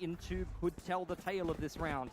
into could tell the tale of this round.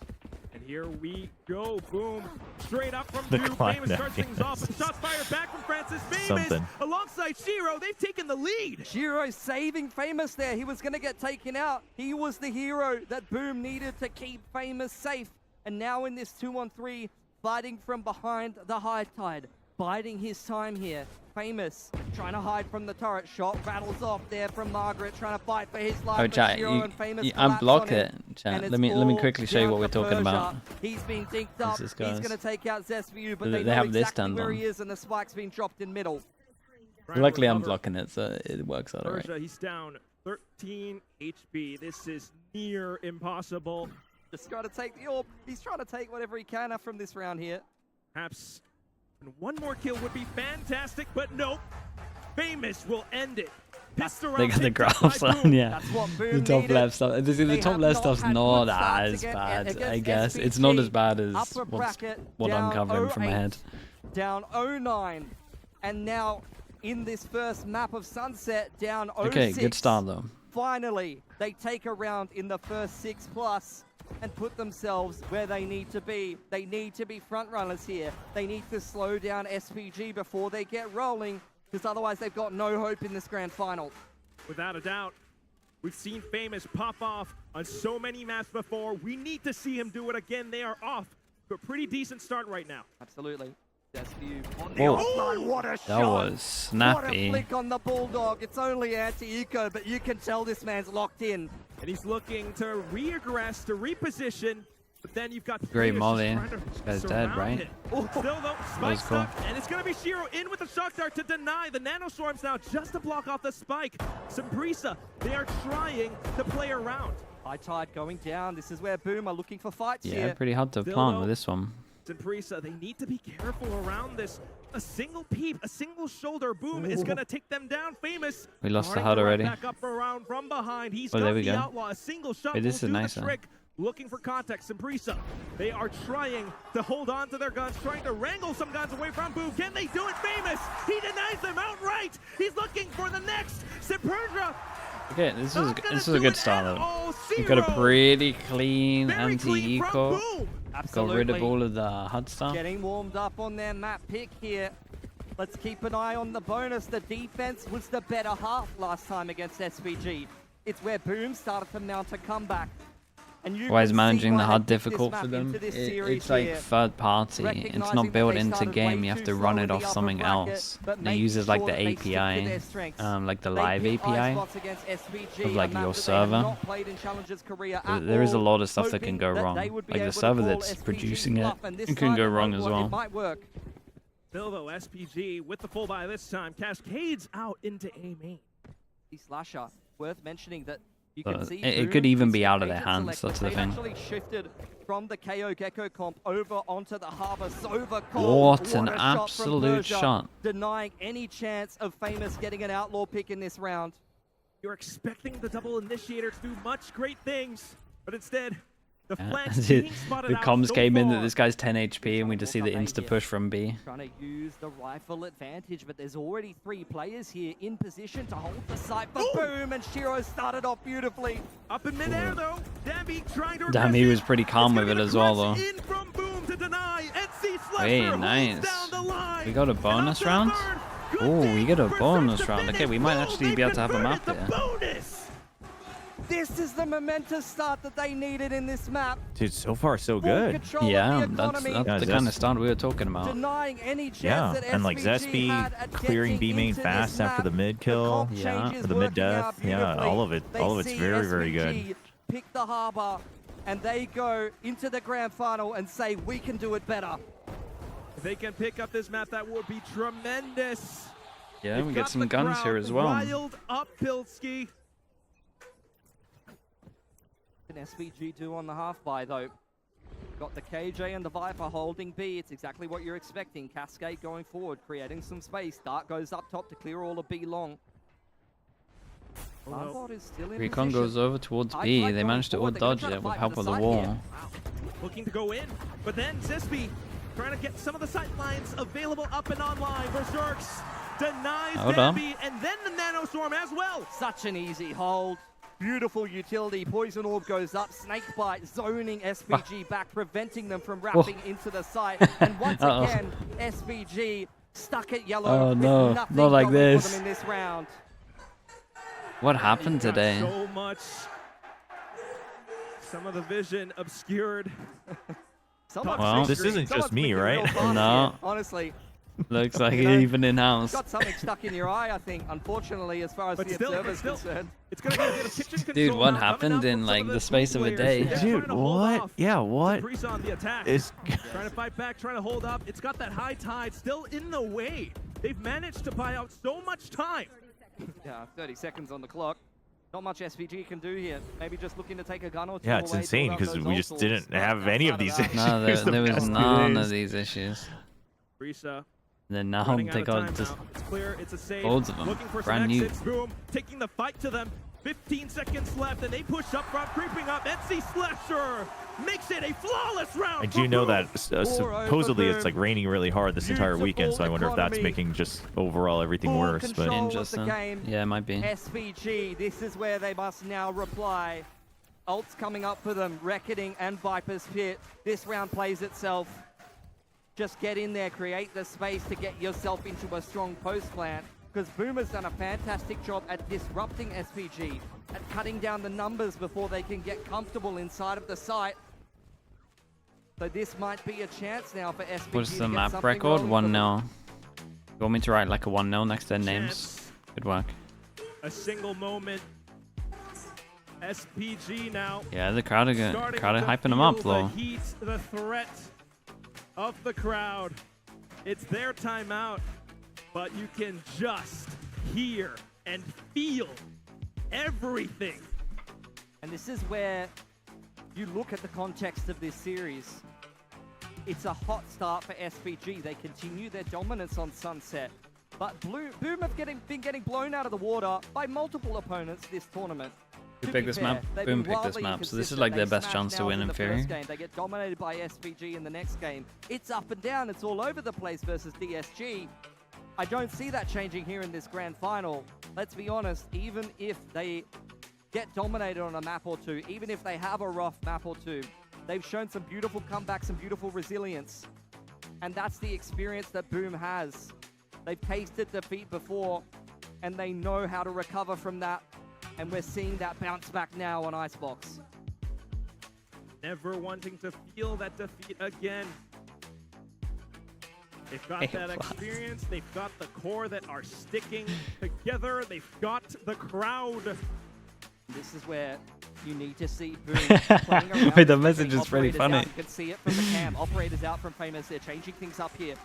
And here we go. Boom. Straight up from The Duke. climb Famous starts down, things yes. off. But shots fired back from Francis. Famous Something. alongside Shiro. They've taken the lead. Shiro saving Famous there. He was going to get taken out. He was the hero that Boom needed to keep Famous safe. And now in this 2-on-3, fighting from behind the high tide, biding his time here. Famous trying to hide from the turret shot, rattles off there from Margaret, trying to fight for his life. Oh, but chat, Shiro and Famous you collapse unblock on him, it, chat. and Let me it's quickly show you all what we're down to talking about. Persia. He's been dinked up. This He's goes. going to take out Zespu, but They they know have this exactly turned where on. he is, and the spike's been dropped in middle. Luckily, I'm blocking it, so it works out alright. Persia, he's down 13 HP. This is near impossible. Just trying to take the orb. He's trying to take whatever he can from this round here. Perhaps one more kill would be fantastic, but nope. Famous will end it. Pistol They round got the picked up by graphs on, Boom. yeah. That's what Boom The top needed. left stuff. The They top have left not stuff's had not good starts as against bad, I SPG. guess. It's not as bad as Upper bracket, what I'm down covering from my 0-8, head. Down 0-9. And now in this first map of Sunset, down 0-6. Okay, good start though. Finally, they take a round in the first 6+ and put themselves where they need to be. They need to be front runners here. They need to slow down SPG before they get rolling, because otherwise they've got no hope in this grand final. Without a doubt. We've seen Famous pop off on so many maps before. We need to see him do it again. They are off to a pretty decent start right now. Absolutely. Zespu on the Whoa. offline. What a That shot! was What a snappy. flick on the Bulldog. It's only anti-eco, but you can tell this man's locked in. And he's looking to reaggress, to reposition. But then you've got Great players molly. just trying to This guy's dead, surround right? him. Still though, was spike cool. stuck, and it's gonna be Shiro in with the shock dart to deny the nanoswarms now just to block off the spike. Sambrisa, they are trying to play around. High tide going down. This is where Boom are looking for fights Yeah, here. pretty hard to Still plant though, with this one. Sambrisa, they need to be careful around this. A single peep, a single shoulder boom is gonna take them down. Famous. We lost the starting HUD to run already. Back up around from behind. He's Oh, got there we the go. outlaw. A single shot Wait, this will is do nicer. the trick. Looking for context, Sambrisa. They are trying to hold on to their guns, trying to wrangle some guns away from Boom. Can they do it? Famous. He denies them outright. He's looking for the next. Sambrisa. Okay, this is a do good it start at though. all. We've got a Zero. pretty clean Very clean from anti-eco. Boom. Got rid of Absolutely. all of the HUD stuff. Getting warmed up on their map pick here. Let's keep an eye on the bonus. The defense was the better half last time against SPG. It's where Boom started to mount a comeback. And you Why can is see managing the why they HUD picked this difficult map for them? into this series It's like here. third party. It's Recognizing not that built they into started game. way You have too to run slow it in the off upper something bracket, else. but And it making uses like sure the that they stick to their API, strengths. like the They live picked API. Icebox against SPG, of, like, a map your that they have server. not played in Challengers Korea at There is a all, lot of stuff that can hoping go that wrong. they would be Like the able to server call that's SPG's producing it, bluff, and this it can time, go you know wrong as what, well. It might work. Still though, SPG with the full buy this time. Cascades out into A main. The slasher, worth mentioning that you can see it Boom could even is be out of their agent hands, selected. that's the They've thing. actually shifted from the KO Gecko comp over onto the Harbor Sova comp. What an a shot from absolute Persia, shot. denying any chance of Famous getting an outlaw pick in this round. You're expecting the double initiator to do much great things, but instead, the flanks the being spotted out comms so came in that far. this guy's 10 HP and we just see the insta push from B. Trying to use the rifle advantage, but there's already 3 players here in position to hold the site for Boom, and Shiro started off beautifully. Up in midair though, Dambi trying to Damn, he regress was it. pretty calm It's with gonna it be as well, Crutch though. In from Boom to deny. NC Slasher Hey, holds nice. down the line. We got a And bonus off to the round? third. Good Oh, we thing get a for bonus Search to round. Okay, finish. we might Boom, actually they've be able to have a map converted here. the bonus. This is the momentous start that they needed in this map. Dude, so far so Full good. control Yeah, of the that's economy, Yeah, the kind of start we were talking about. denying any chance Yeah, that and like SPG had Zespi at clearing getting B main into this fast after map. the mid The kill, comp Yeah. changes for the mid working out death. Yeah, beautifully. all of it's They very, see very SPG good. pick the Harbor, and they go into the grand final and say, we can do it better. If they can pick up this map, that would be tremendous. Yeah, They've we got get some the guns crowd here as well. riled up, Pilski. What can SPG do on the half-buy, though? Got the KJ and the Viper holding B. It's exactly what you're expecting. Cascade going forward, creating some space. Dart goes up top to clear all of B long. Barbot is still in Recon position. goes over towards High B. tide They going managed to forward. They're gonna dodge try to it with fight help for of the the side wall. here. Wow. Looking to go in, but then Zespi trying to get some of the sight lines available up and online. Berserks denies Hold on. Dambi, and then the nanoswarm as well. Such an easy hold. Beautiful utility. Poison Orb goes up. Snakebite zoning SPG back, preventing them from wrapping into the site. And once again, SPG stuck at yellow. Oh no, nothing not like going for this. them in this round. What happened today? So much. Some of the vision obscured. Well, this isn't just me, right? No. Honestly. Looks like You know, even in house. Got something stuck in your eye, I think, unfortunately, as far as But the still, observer's concerned. it's gonna get a kitchen control Dude, what now, coming happened out in from like some of the space of a players. day? They're Dude, trying to hold what? off Yeah, what? Caprice on the attack. Trying to fight back, trying to hold up. It's got that high tide still in the way. They've managed to buy out so much time. Yeah, 30 seconds on the clock. Not much SPG can do here. Maybe just looking to take a gun or two Yeah, it's away, insane build up because those we just ultimates, didn't but have any of outside these that, issues. No, there was The past few none days. of these issues. Risa And then now running they out of got time just now. It's clear, it's a save. loads of them. Looking for Brand some new. exits. Boom, taking the fight to them. 15 seconds left, and they push up front, creeping up. NC Slasher makes it a flawless round. I do for know Boom. that supposedly it's like raining really hard this entire weekend, so I wonder if that's making just overall everything Full worse. But control of Interesting. the game. Yeah, it might be. SPG, this is where they must now reply. Ults coming up for them, Reckoning and Viper's Pit. This round plays itself. Just get in there, create the space to get yourself into a strong post plant. Because Boomer's done a fantastic job at disrupting SPG, at cutting down the numbers before they can get comfortable inside of the site. So this might be a chance now for SPG. What's to the get map something record? rolling for them. 1-0. You want me to write like a 1-0 next to their names? Chance. Good work. A single moment. SPG now. Yeah, the crowd are Starting to hyping them up, feel though. The heat, the threat of the crowd. It's their timeout, but you can just hear and feel everything. And this is where you look at the context of this series. It's a hot start for SPG. They continue their dominance on Sunset. But Boom have been getting blown out of the water by multiple opponents this tournament. Who To picked be this fair, map? they've Boom been picked this wildly map, so this is inconsistent. like their They best smashed chance to Nows win in in the theory. first game. They get dominated by SPG in the next game. It's up and down. It's all over the place versus DSG. I don't see that changing here in this grand final. Let's be honest, even if they get dominated on a map or two, even if they have a rough map or two, they've shown some beautiful comebacks, some beautiful resilience. And that's the experience that Boom has. They've tasted defeat before, and they know how to recover from that. And we're seeing that bounce back now on Icebox. Never wanting to feel that defeat again. They've got Hey, that what? experience. They've got the core that are sticking together. They've got the crowd. This is where you need to see Boom playing around. Wait, the message is pretty Operators funny. out. You can see it from the cam. Operators out from Famous. They're changing things up here.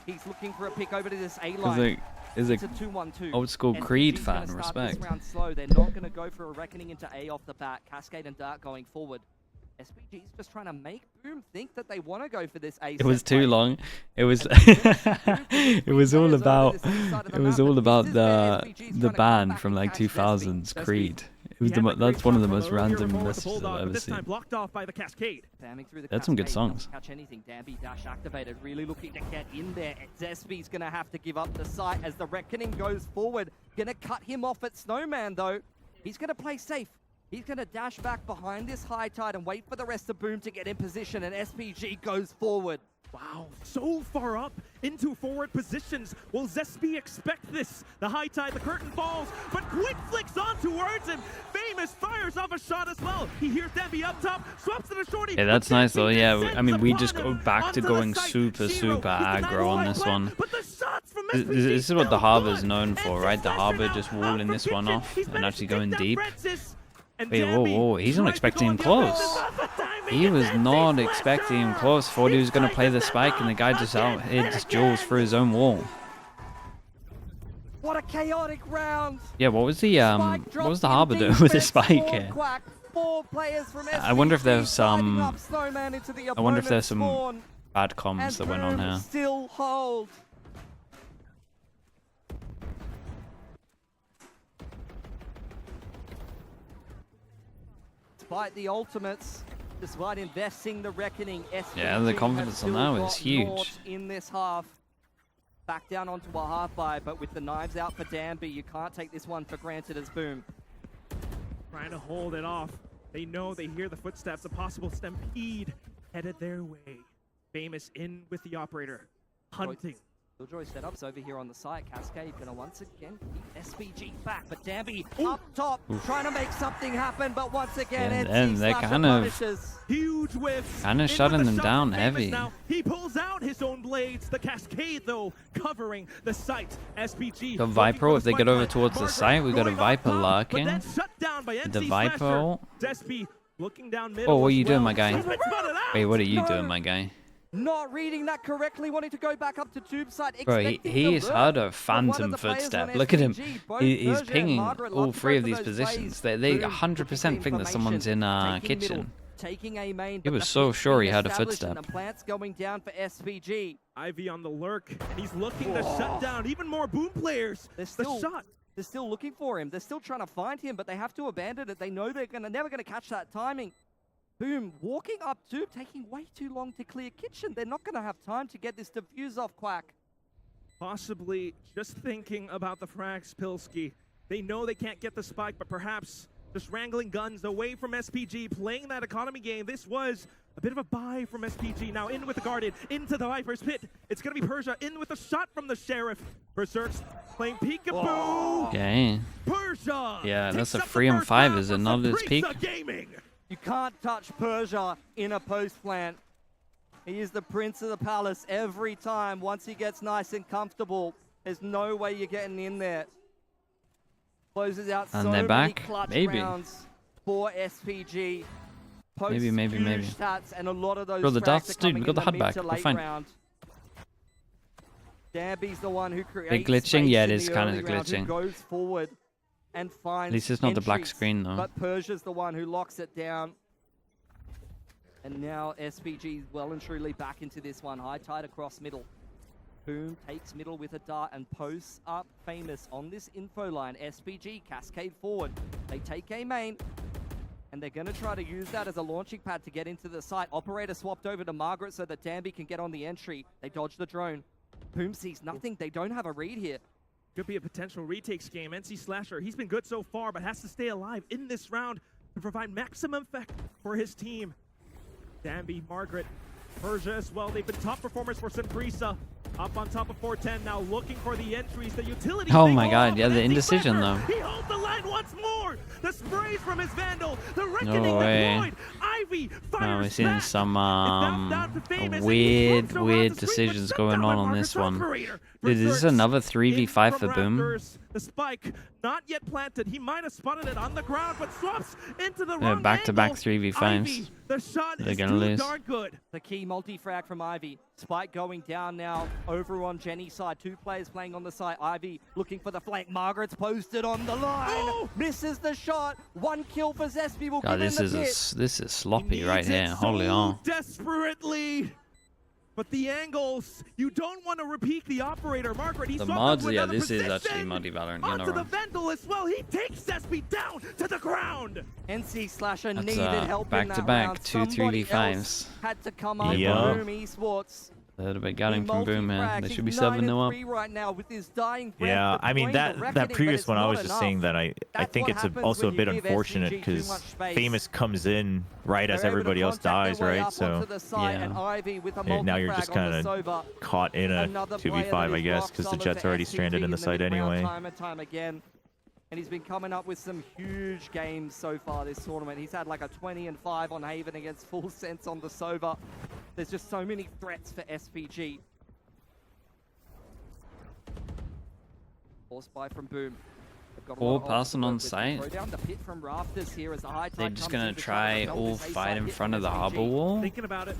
He's looking for a pick over to this A line. Is It's it a 2-1-2. old school SPG's Creed gonna fan? start Respect. This round slow. They're not going to go for a reckoning into A off the bat. Cascade and Dart going forward. SPG's just trying to make Boom think that they want to go for this A. It was set too play. long. It was. But it was all players over about. this east side of the It was map, all but about this is where the SPG's the trying to come band back from and like catch 2000s Zesty. Creed. It was He had a great that's one of the shot most from earlier random before the messages bulldog, I've but ever this time seen. blocked off by the Cascade. Spamming through the That's some good cascade, songs. doesn't catch anything. Danby dash activated, really looking to get in there. Zespy's going to have to give up the site as the Reckoning goes forward. Going to cut him off at Snowman, though. He's going to play safe. He's going to dash back behind this high tide and wait for the rest of Boom to get in position, and SPG goes forward. Wow, so far up into forward positions. Will Zespy expect this? The high tide, the curtain falls, but Quick flicks on towards him. Famous fires off a shot as well. He hears Danby up top, swaps to the shorty. Yeah, that's but nice though. Zespy Yeah, descends I mean, we upon just go him back to onto the going site. super Zero, he denies aggro on the this plan, one. but the shots from This SPG is what the still Harbor's good. known for, NC right? The Slasher Harbor now just out walling for this one kitchen. off He's and managed actually to take going down deep. Francis. And Wait, whoa, Danby whoa, he's not tries to expecting go him the other way. close. This is the timing, He and was NC not Slasher. expecting him close. Thought he was going to play the spike, and the guy just out hit just Jules through his own wall. What a chaotic round. Yeah, what was the Spike what dropped was the in Harbor doing with his defense, spike forward here? quack. 4 players from I wonder if there's SPG sliding some- up Snowman into the I wonder if there's opponent's some spawn, Bad comms and that went on Boom here. still hold. Despite the ultimates, despite investing the Reckoning, SPG Yeah, the confidence have on still that was got huge. naught in this half. Back down onto a half buy, but with the knives out for Danby, you can't take this one for granted as Boom. trying to hold it off. They know they hear the footsteps, a possible stampede headed their way. Famous in with the operator, hunting. Killjoy setups over here on the site. Cascade gonna once again keep SPG back, but Danby up top trying to make something happen, but once again, and they're kind of huge whiffs. Kind of shutting them down heavy. Now he pulls out his own blades. The Cascade though covering the site. SPG. Got Viper. If they get over towards the site, we got a Viper lurking. The Viper. Despy looking down middle. Oh, what are you doing, my guy? Wait, what are you No. doing, my guy? Not reading that correctly, wanting to go back up to tube side. Bro, he's heard a phantom footstep. Look at him. He's pinging all three of these positions. They 100% think that someone's in kitchen. He was so sure he had a footstep. Plants going down for SPG. Ivy on the lurk, and he's looking to shut down even more boom players. They're still looking for him. They're still trying to find him, but they have to abandon it. They know they're never gonna catch that timing. Boom, walking up tube, taking way too long to clear kitchen. They're not going to have time to get this defuse off, Quack. Possibly just thinking about the frags, Pilski. They know they can't get the spike, but perhaps just wrangling guns away from SPG, playing that economy game. This was a bit of a buy from SPG. Now in with the Guardian, into the Viper's pit. It's going to be Persia in with a shot from the Sheriff. Berserk's playing peekaboo. Okay. Persia! Yeah, that's a 3-on-5, is it not his peak? Gaming. You can't touch Persia in a post plant. He is the prince of the palace every time. Once he gets nice and comfortable, there's no way you're getting in there. Closes out And so they're many back? clutch Maybe. rounds for SPG. Post Maybe. huge stats, and a lot of those Bro, the frags darts, are dude, coming we got in the HUD mid back. to We're late fine. round. Danby's the one who creates They're glitching? Yeah, it space is in the kind of early round, who glitching. goes forward and finds At least it's not the black entries, screen, though. But Persia's the one who locks it down. And now SPG well and truly back into this one. High tide across middle. Boom takes middle with a dart and posts up Famous on this info line. SPG cascade forward. They take A main. And they're going to try to use that as a launching pad to get into the site. Operator swapped over to Margaret so that Danby can get on the entry. They dodge the drone. Boom sees nothing. They don't have a read here. Could be a potential retakes game. NC Slasher, he's been good so far, but has to stay alive in this round to provide maximum effect for his team. Danby, Margaret, Persia as well. They've been top performers for Simprisa. Up on top of 410 now, looking for the entries, the utility. Oh my god, yeah, the indecision though. He holds the line once more. The sprays from his Vandal. The reckoning No way. deployed. Ivy fires No, we're seeing back. some Down to Famous, and he weird floats around the screen, decisions but going shut down on by this Marcus one. Operator. Dude, this is Berserks another in 3v5 for from Boom. Raptors. The spike not yet planted. He might have spotted it on the ground, but swaps into the Yeah, wrong back-to-back angle. 3v5s. Ivy, the shot They're is gonna too lose. darn good. The key multi-frag from Ivy. Spike going down now over on Jenny's side. Two players playing on the side. Ivy looking for the flank. Margaret's posted on the line. Oh! Misses the shot. One kill for Zespi will God, give this him is the pit. this is sloppy He right needs it here. so Holy on. desperately. But the angles, you don't want to repeat the operator. Margaret, he The swapped mods, into yeah, another this is actually position. muddy Valorant. You're Onto not the wrong. Vandal as well. He takes Zespi down to the ground. NC Slasher That's, needed help in that back-to-back, round. 2 Somebody 3v5s. else had to come up. Yeah. Boom Esports. A little bit gutting from Boom, man. Multi-frags. They He's should be 7-0 up. 9-3 right now with his dying breath, Yeah, but I mean deploying the that reckoning, previous but one, I it's was not just enough. saying that I That's think what it's happens also a when bit you give unfortunate SPG too because much space. Famous comes in right as They're able to everybody else contact dies, their way right? up So onto the site, yeah. and Ivy with a now you're just multi-frag on the kind of Sova. caught in a Another player 2v5, that I is guess, rock because the solid Jets for already SPG stranded in the site mid-round anyway. Time and time again. And he's been coming up with some huge games so far this tournament. He's had like a 20-5 on Haven against Full Sense on the Sova. There's just so many threats for SPG. Force buy from Boom. They've got a All lot of passing on options to work with. site. Throw down the pit from Rafters here as the high They're tide just comes gonna in to try help all this A fight side in hit front from of the SPG. harbor wall. Thinking about it,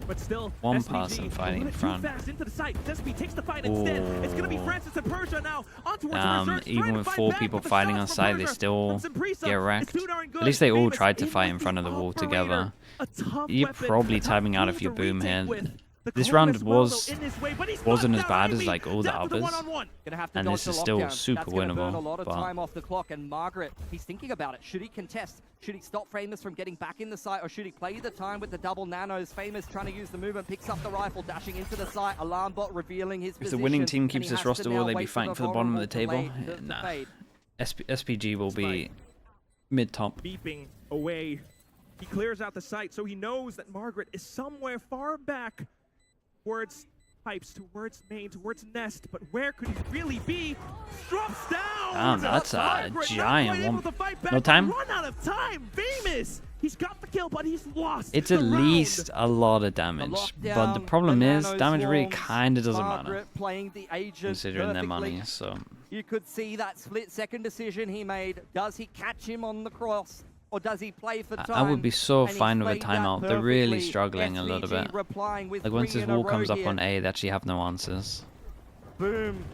but still, One SPG person fighting in moving front. Too fast into the site. Zespi takes the fight instead. It's going to be Francis and Persia now. On towards Berserk, Even trying to with fight 4 back, people but the fiting shots on from site, they Persia still from Simprisa get is wrecked. too darn good. At least they all Famous tried to in fight with in the front of the wall operator. together. A tough You're weapon, probably a tough timing out tool if you're to Boom retake here. with. The This Cold round as well, was- though, in his way, but he's wasn't locked as down bad as, Ivy like, all the down to others. one-on-one. Gonna have to And dodge this the is still lockdown. super That's gonna burn a winnable, lot of but- time off the clock. And Margaret, he's thinking about it. Should he contest? Should he stop Famous from getting back in the site, or should he play the time with the double nanos? Famous trying to use the movement, picks up the rifle, dashing into the site. Alarm bot revealing his If position. the winning team and keeps he this has to roster, now will they be wait for fighting for the bottom of the table? vulnerable to Nah. fade. SPG will be Mid-top. beeping away. He clears out the site, so he knows that Margaret is somewhere far back towards pipes, towards main, towards nest. But where could he really be? Drops down! That's a Margaret giant not able one. to fight back. No time? Run out of time! Famous! He's got the kill, but he's lost It's the at round. least a lot of damage. But the problem is, damage really kind of doesn't matter. Playing the agent Considering their perfectly. money, so... You could see that split-second decision he made. Does he catch him on the cross, or does he play for time? I would be so And he fine with a played that timeout. They're really perfectly. struggling a little SPG bit. replying with Like, once 3 this in a wall row comes up here. on A, they actually have no answers. Boom.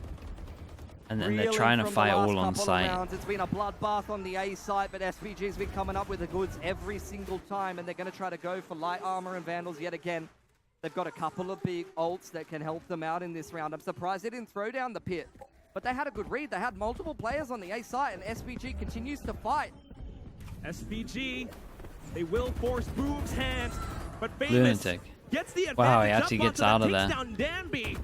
And then they're Reeling trying to from the fight last all on couple of site. rounds. It's been a bloodbath on the A site, but SPG's been coming up with the goods every single time, and they're going to try to go for light armor and vandals yet again. They've got a couple of big ults that can help them out in this round. I'm surprised they didn't throw down the pit, but they had a good read. They had multiple players on the A site, and SPG continues to fight. SPG, they will force Boom's hands, but Famous Lunatic. gets the advantage. Wow, he actually up gets onto out of that, there. takes down Danby.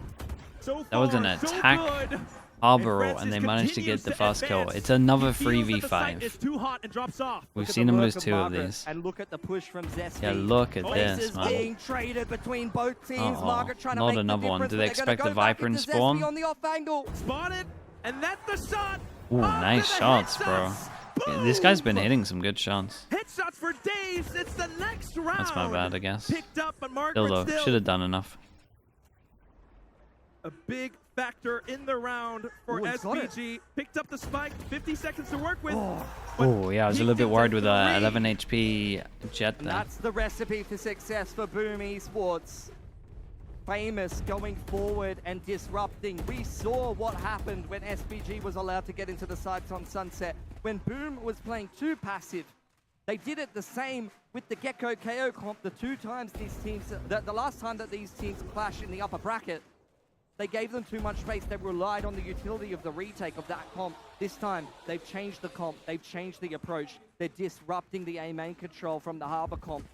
So That was an far, so attack. good. Arboro, and they managed to get the first kill. It's another He feels that the site 3v5. is too hot and drops off. We've Look at seen the him work lose of 2 of Margaret, these. And look at the push from Zesty. Yeah, look at This this, is man. being traded between both teams. Uh-oh, Margaret trying to not make another the one. difference, Do but they they're gonna expect go the back Viper in into spawn? Zesty on the off angle. Spotted, and that's the shot. Ooh, After nice the shots, bro. headshots. This guy's been Boom! hitting some good shots. Headshots for days. It's the next round. That's my bad, I guess. Picked up, but Margaret Still though, still should have done enough. a big factor in the round for Ooh, he's got it. SPG. Picked up the spike. 50 seconds to work with. Oh, yeah, I was a little bit worried with 3. 11 HP Jet And there. that's the recipe for success for Boom Esports. Famous going forward and disrupting. We saw what happened when SPG was allowed to get into the sites on Sunset. When Boom was playing too passive, they did it the same with the Gecko KO comp. The 2 times these teams, the last time that these teams clashed in the upper bracket, they gave them too much space. They relied on the utility of the retake of that comp. This time, they've changed the comp. They've changed the approach. They're disrupting the A main control from the Harbor comp.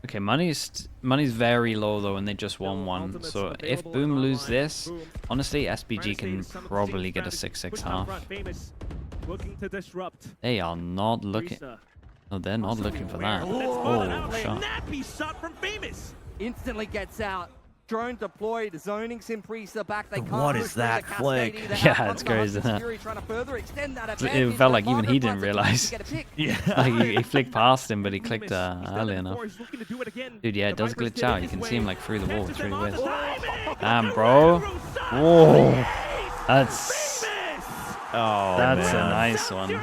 Okay, money's very low though, and they just won one. So if Boom lose this, honestly, SPG can probably get a 6-6 half. Famous looking to disrupt. They are not looking. No, they're not looking for that. Oh, shot. Nappy shot from Famous. Instantly gets out. Drone deployed, zoning Simprisa back. They can't What push is through that the flick? Cascading. They Yeah, have it's one of crazy, the Hunters isn't it? Fury trying to further extend that It advantage, felt but like even he Margaret didn't finds a chance realize. to get a pick. Yeah. Like he flicked past him, but he clicked Famous, early enough. he's looking to do it again. Dude, yeah, it The does Viper's glitch did it out. You his can way. see him like through the wall. Catches It's really him on weird. the timing. Damn, bro. Whoa. That's Famous. Oh, That's man. a nice Your one. name.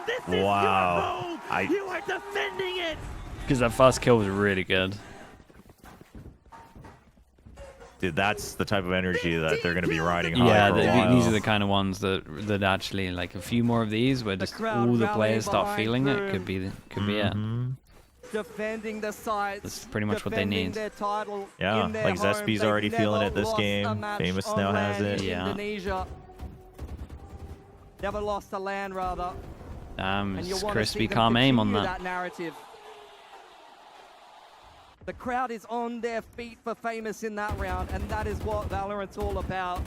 This is Wow. your home. You are defending it. Because that first kill was really good. Dude, that's the type of energy that they're going to be riding high Yeah, for a while. these are the kind of ones that actually, like, a few more of these where just crowd all the rallying players start behind feeling it Boom. could be it. Mhm. Defending the sites. That's pretty much what they defending need. Their title Yeah, in their like home. Zespi's They've already feeling never it this lost a game. match Famous on now has land it. in Yeah. Indonesia. Never lost a land, rather. And you It's want to see crispy them calm aim on continue that. narrative. The crowd is on their feet for Famous in that round, and that is what Valorant's all about.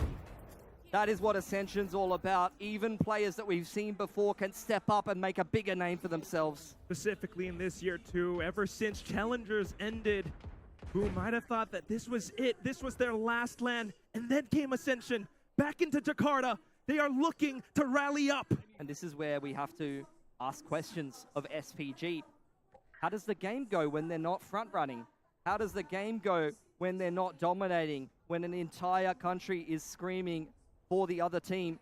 That is what Ascension's all about. Even players that we've seen before can step up and make a bigger name for themselves. Specifically in this year too, ever since Challengers ended, who might have thought that this was it, this was their last land, and then came Ascension back into Jakarta. They are looking to rally up. And this is where we have to ask questions of SPG. How does the game go when they're not front running? How does the game go when they're not dominating? When an entire country is screaming for the other team,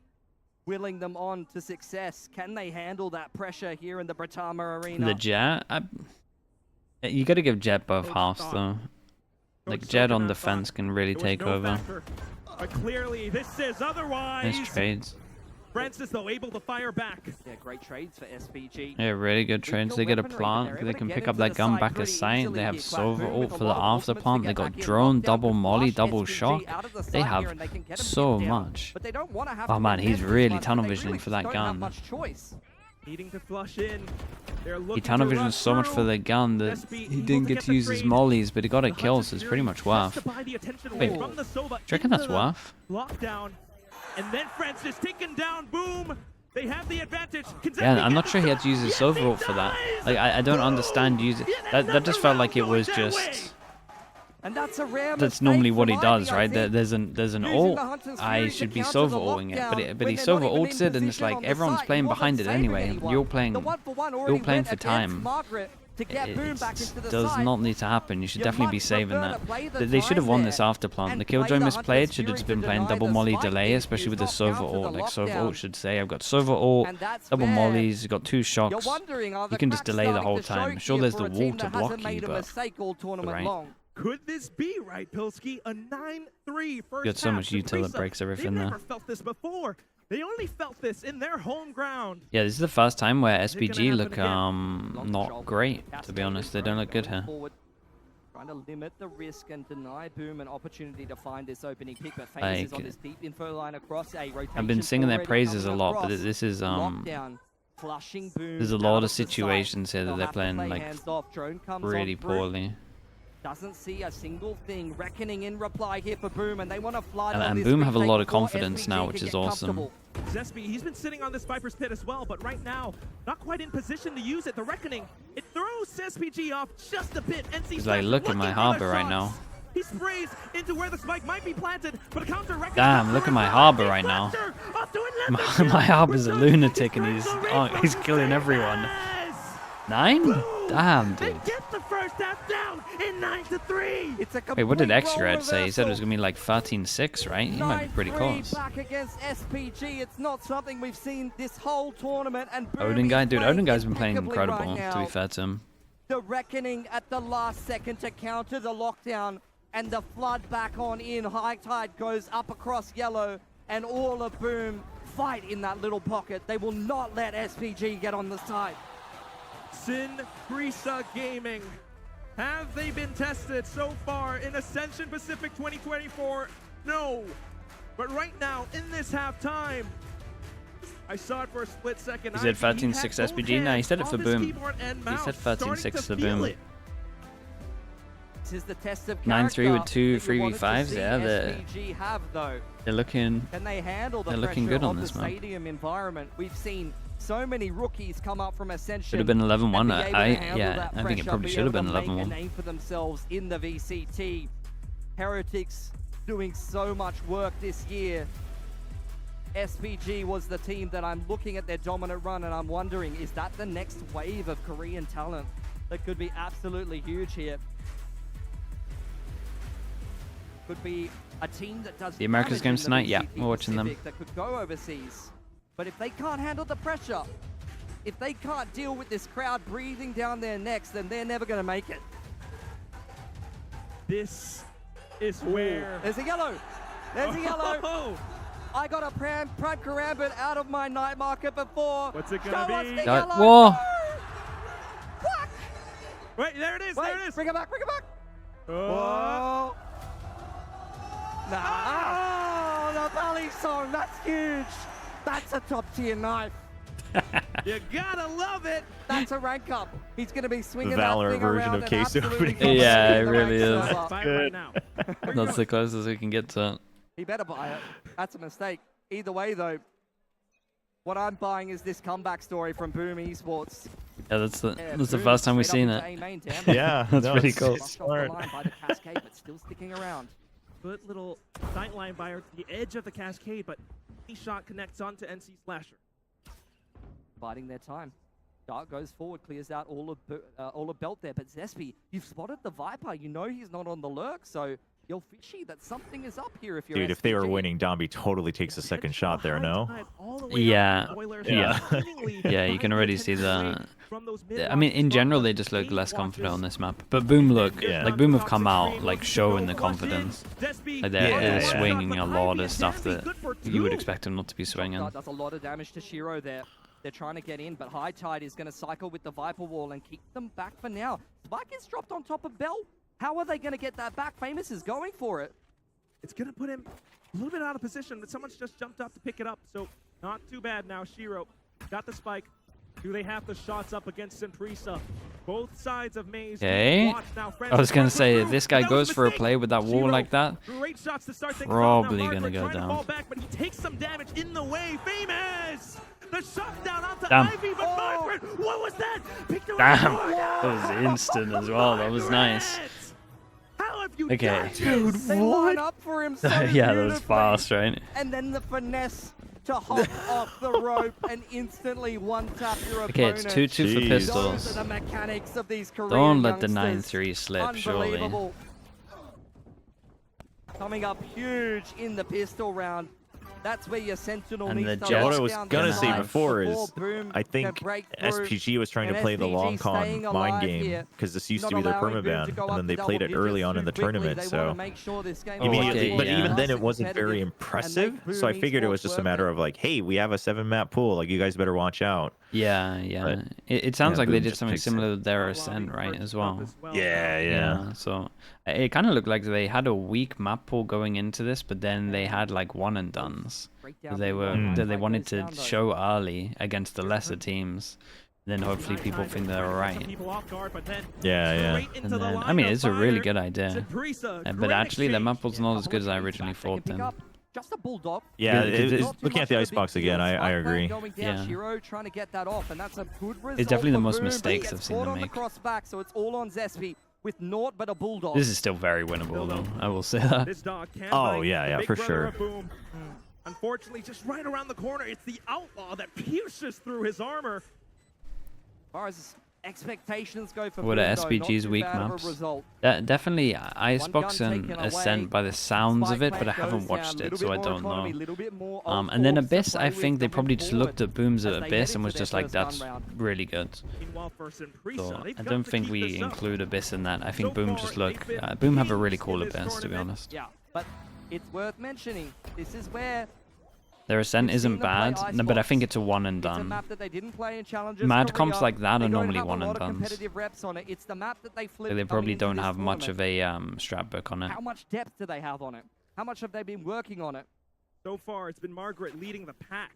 willing them on to success? Can they handle that pressure here in the Britama Arena? The Jet, you got to give Jet both Coach halves thought. though. Like Coach Jet on Sokonath defense thought can really there was take no over. factor. But clearly this is otherwise. Nice trades. Francis though able to fire back. Yeah, great trades for SPG. Yeah, really good trades. They get a plant. They can pick up that gun back at sight. They have Silver ult for the after plant. They got drone, double molly, double shock. They have so much. But they don't want to have Oh to man, invest he's this really much, tunnel but they visioning really for that don't have gun. much choice. Needing to flush in. They're looking He tunnel to visioned rush so much for through. the gun that SB he able didn't to get to the use his trade. mollies, but he got a The kill, Hunter so it's Fury pretty much has worth. to buy the attention Wait, from the Sova do you reckon into that's the worth? Lockdown. And then Francis taken down. Boom. They have the advantage. Yeah, I'm not sure he had to use his overall for that. Like, I don't understand using that just felt like it was just. And that's a rare That's mistake normally what he from does, Ivy, right? think. There's an Using ult. the Hunter's I Fury should to be counter Sova the ulting it, lockdown but he when they're Sova not even ults in it, and it's position like on the everyone's site. playing He wasn't behind it saving anyway. anyone. You're playing. The 1-for-1 You're already playing went for against time. Margaret to get Boom back into the Does side. not need to happen. You should You definitely be much saving prefer that. to play the They should have time won there this after plant. and The play Killjoy the misplayed. Hunter's Should have Fury just to been playing deny double the molly spike delay, if especially with the not Sova counter the ult. Like Sova lockdown. ult should say, I've got Sova ult, And that's double fair. mollies, you've got 2 You're shocks. wondering, are the You can just cracks delay the starting whole to show time. Sure, here there's for the a wall team to that block hasn't you, made a but mistake all tournament right. long. Could this be right, Pilsky? A 9-3 first got so half. much util that Saprissa, breaks everything they've there. never felt this before. They only felt this in their home ground. Yeah, this is the first time where Is it gonna SPG happen look again? not great, to be honest. They don't look good here. Forward, trying to limit the risk and deny Boom an opportunity to find this opening pick, but Famous is on Like, this deep info line across a rotation. I've been singing their already praises a coming lot, but across. this is Lockdown, flushing Boom there's a out lot of the site. situations here that They'll they're have to playing play like hands off. Drone comes really on through. poorly. Doesn't see a single thing. Reckoning in reply here for Boom, and they want to flood on And this Boom have a retake lot of before confidence SPG now, can which get is awesome. comfortable. Zespi, he's been sitting on this Viper's Pit as well, but right now, not quite in position to use it. The Reckoning, it throws SPG off just a bit. NC He's like, Slasher look at looking my for the harbor right shots. now. He sprays into where the spike might be planted, but a counter Reckoning. Damn, look at my harbor right now. My harbor's a lunatic and he's killing everyone. 9? Damn, They dude. get the first half down in 9-3. It's a Wait, what did complete role Extra say? He said it was reversal. gonna be like 13-6, right? He might be pretty 9-3 close. back against SPG. It's not something we've seen this whole tournament. And Boom Odin is guy, dude, playing Odin guy's been playing impeccably incredible, right to be now. fair to him. The Reckoning at the last second to counter the lockdown, and the flood back on in. High Tide goes up across yellow, and all of Boom fight in that little pocket. They will not let SPG get on the side. Saprissa Gaming. Have they been tested so far in Ascension Pacific 2024? No. But right now, in this halftime, I saw it for a split second. He said Ivy, he 13-6 had SPG? both No, he said it hands for on his Boom. keyboard and He mouse, said starting 13-6 to for feel Boom. it. This is the test of 9-3 with character 2 that you wanted to 3v5s, see yeah, SPG have though. they're looking. Can they handle the They're looking pressure good on of this the map. stadium environment? We've seen so many rookies come up from Ascension. Should have been 11-1. and be able to handle Yeah, that I think it pressure, probably be should have able been to make a 11-1. name for themselves in the VCT. Heretics doing so much work this year. SPG was the team that I'm looking at their dominant run, and I'm wondering, is that the next wave of Korean talent that could be absolutely huge here? Could be a team that does The Americas damage games in tonight? the Yeah, VCT we're watching them. Pacific that could go overseas. But if they can't handle the pressure, if they can't deal with this crowd breathing down their necks, then they're never going to make it. This is where... There's a yellow. There's a yellow. Oh, I got a prime karambit out of my night market before. What's it Show gonna us be? the That- yellow. whoa. Fuck. wait, there it is, Wait, there it is. bring it back, bring it back. Oh. Oh. Nah. Oh, the Valley song. That's huge. That's a top tier knife. You gotta love it. That's a rank up. He's going to be swinging Valor that thing version around of and case absolutely opening. Yeah, dominating it the really rank is. server. Buy it right now. Where you That's the going? closest we can get to it. He better buy it. That's a mistake. Either way, though, what I'm buying is this comeback story from Boom Esports. Yeah, that's the Yeah, that's the Boom first time we've straight seen up it. into A main, damn. Yeah, That's no, pretty it's cool. Brushed off the smart. line by the Cascade, but still sticking around. Good little sightline buyer to the edge of the cascade, but any shot connects onto NC Slasher. Biding their time. Dark goes forward, clears out all of Belt there. But Zespi, you've spotted the Viper. You know he's not on the lurk, so you're fishy that something is up here if you're Dude, if they were SPG. winning, Domby totally takes a second shot there, no? Yeah. Yeah. Yeah, you can already see that. I mean, in general, they just look less confident on this map. But Boom look, Yeah. like Boom have come out, like showing the confidence. Like they're Yeah. swinging a lot of stuff that you would expect them not to be swinging. That does a lot of damage to Shiro there. They're trying to get in, but High Tide is going to cycle with the Viper Wall and keep them back for now. Spike is dropped on top of Bell. How are they going to get that back? Famous is going for it. It's gonna put him a little bit out of position, but someone's just jumped up to pick it up, so not too bad now. Shiro got the spike. Do they have the shots up against Saprissa? Both sides of Maze. Okay. Watch now, I was gonna say, if through. this guy That was goes for a mistake. play with that wall Shiro, like that, great shots to start things off. probably Now gonna Margaret go trying to down. fall back, but he takes some damage in the way. Famous! The shutdown onto Damn. Ivy, but Margaret, what was that? Picked her Damn. up. That was instant as well. That was nice. How have you Okay. done Dude, this? they line up for him so Yeah, that was beautifully. fast, right? And then the finesse to hop off the rope and instantly one-tap your opponent. Okay, it's 2-2 for Jeez. pistols. Those are the mechanics of these Korean Don't let the youngsters. 9-3 slip, surely. Unbelievable. Coming up huge in the pistol round. That's where your Sentinel And needs the to Jets What I lock was down gonna the say knife before is, Boom I can think break through. SPG was trying to And play the SPG long con staying mind alive game here, because this used not to be their allowing Boom to permaban, go and up then they to played it double early digits on in the too quickly. tournament. They wanna So make sure this game immediately, Okay, but yeah. even then, it nice wasn't and very competitive, impressive. and So I make figured it Boom was just a esports matter work of like, hey, we have a 7-map pool. Like, you guys better watch out. Yeah, yeah. But, It sounds yeah, like they Boom did just something takes it. similar with their Ascent, right, as well. Yeah. So it kind of looked like they had a weak map pool going into this, but then they had like one and dones. They wanted to show early against the lesser teams. Then hopefully people think they're alright. Yeah. And then, I mean, it's a really good idea. But actually, the map pool's not as good as I originally thought then. Just a bulldog. Yeah, Yeah, looking at the Icebox again, I agree. Yeah. Shiro trying to get that off, and that's a good result. It's definitely the for most Boom, but he mistakes gets I've seen caught them on the make. crossback, so it's all on Zespi with naught but a bulldog. This is still very winnable, though. I will say that. This dog can Oh, bite yeah, the big for brother sure. of Boom. Unfortunately, just right around the corner, it's the Outlaw that pierces through his armor. As far as expectations go for What Boom, are though, SPG's not too weak bad of a maps? result. Definitely Icebox gun and taken Ascent away. by the sounds of it, Spike but I rate haven't goes watched down, it, little so bit I more don't economy, know. little bit more And then old Abyss, to I play think with they coming probably just forward looked at Boom's as they Abyss head and was into just their like, first that's gun round. really good. Meanwhile, for Simprisa, So they've I got don't to think keep we this up. include Abyss in that. I think So Boom far, just look. they've been Boom have a really kings cool in this Abyss, to be tournament. honest. Yeah, but it's worth mentioning. This is where Their Ascent we've seen isn't them play bad, no, but I Icebox. think it's a one and It's a done. map that they didn't play in Challengers Mad Korea. comps like that They are don't normally have a one lot and of dones. competitive reps on it. It's the map that they flipped. They probably coming into don't this have much tournament. of a strat book on it. How much depth do they have on it? How much have they been working on it? So far, it's been Margaret leading the pack.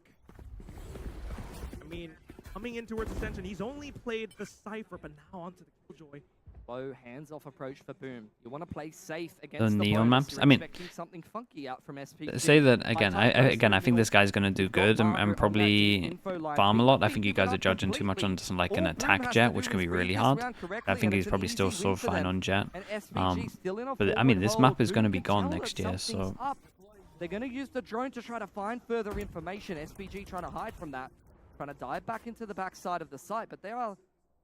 I mean, coming in towards Ascension, he's only played the Cypher, but now onto the Killjoy. Low hands-off approach for Boom. You want to play safe against the neon bonus. maps? You're I mean, expecting something funky out from SPG. Say that By again. time goes I through, think this guy's gonna do you've got good Margaret on and that probably info line. farm a lot. I He think you picked guys it are up judging too much on completely. just like All an Boom attack has to jet, do which is can be read really this hard. round correctly, I think and he's it's an probably still easy so win for fine them. on jet. And SPG still in a But I forward mean, this hold. map is Boom gonna be can gone tell next that year, something's so up. They're going to use the drone to try to find further information. SPG trying to hide from that, trying to dive back into the backside of the site, but they are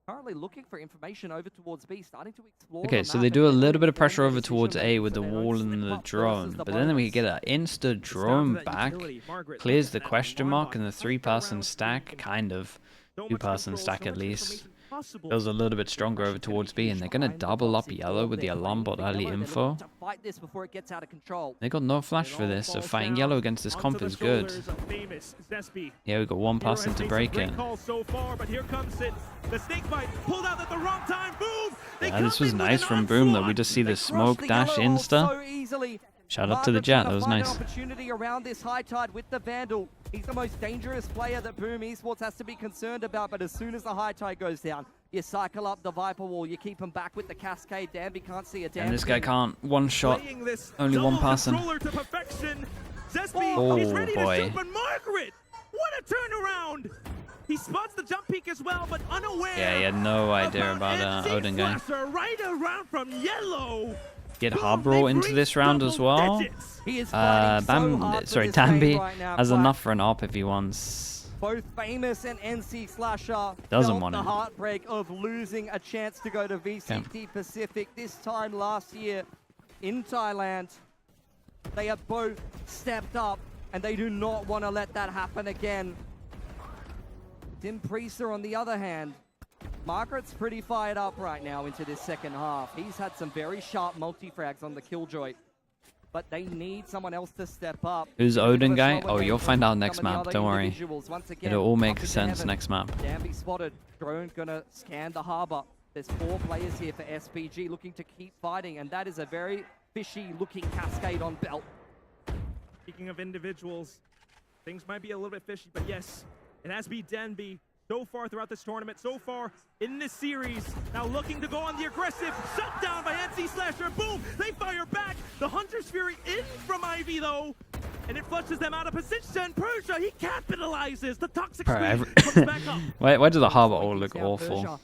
currently looking for information over towards B, starting to explore okay, the so map they and do a getting little bit of informed pressure over decision towards A making with so the they don't wall slip and the up drone, versus the but then we bonus. get an insta It's down to drone that back, utility. Margaret clears looking the at that question alarm mark bot, and the touched 3-person around, stack, kind of. so much 2-person control, stack so at much least. information possible. Feels a little bit stronger over towards B, and they're gonna double up yellow with the alarm bot early info. To fight this before it gets out of control. They got no flash It for all this, so falls fighting down yellow against this onto comp the is good. shoulders of famous Zespi. Yeah, we got one Hero person has to made break some it. great calls so far, but here comes it. The snake bite pulled out at the wrong time. Boom! They Yeah, this come was in with nice an from Boom though. We onslaught. just see They the crushed smoke the dash yellow ult insta. so easily. Shout out to the Margaret's Jet, gonna that was find an nice. opportunity around this high tide with the Vandal. He's the most dangerous player that Boom Esports has to be concerned about, but as soon as the high tide goes down, you cycle up the Viper Wall, you keep him back with the Cascade. Danby can't see a damn And this guy thing. can't one shot. Playing this Only one double person. controller to perfection. Zespi, Oh, he's ready boy. to shoot, but Margaret, what a turnaround! He spots the jump peek as well, but unaware. Yeah, he had no idea about MC Odin guy. Slasher right around from yellow. Get Boom, Harbro they've into this reached round as double well. digits. He is fighting so hard for this game Danby right now, has Quack. enough for an op if he wants. Both Famous and NC Slasher Doesn't felt want the it. heartbreak of losing a chance to go to VCT Pacific this time last year in Thailand. They have both stepped up, and they do not want to let that happen again. Tim Priester, on the other hand, Margaret's pretty fired up right now into this second half. He's had some very sharp multi-frags on the Killjoy, but they need someone else to step up. Who's It's a bit Odin of a guy? slower Oh, game you'll for find out some next of the map, other don't worry. individuals. Once again, It'll all up make into sense heaven. next map. Danby spotted. Drone gonna scan the harbor. There's 4 players here for SPG looking to keep fighting, and that is a very fishy looking Cascade on belt. Speaking of individuals, things might be a little bit fishy, but yes, it has been Danby so far throughout this tournament, so far in this series. Now looking to go on the aggressive, shut down by NC Slasher. Boom! They fire back. The Hunter's Fury in from Ivy though. and it flushes them out of position. Persia, he capitalizes. The toxic Bro, screen comes back up. why do the harbor all look awful? Persia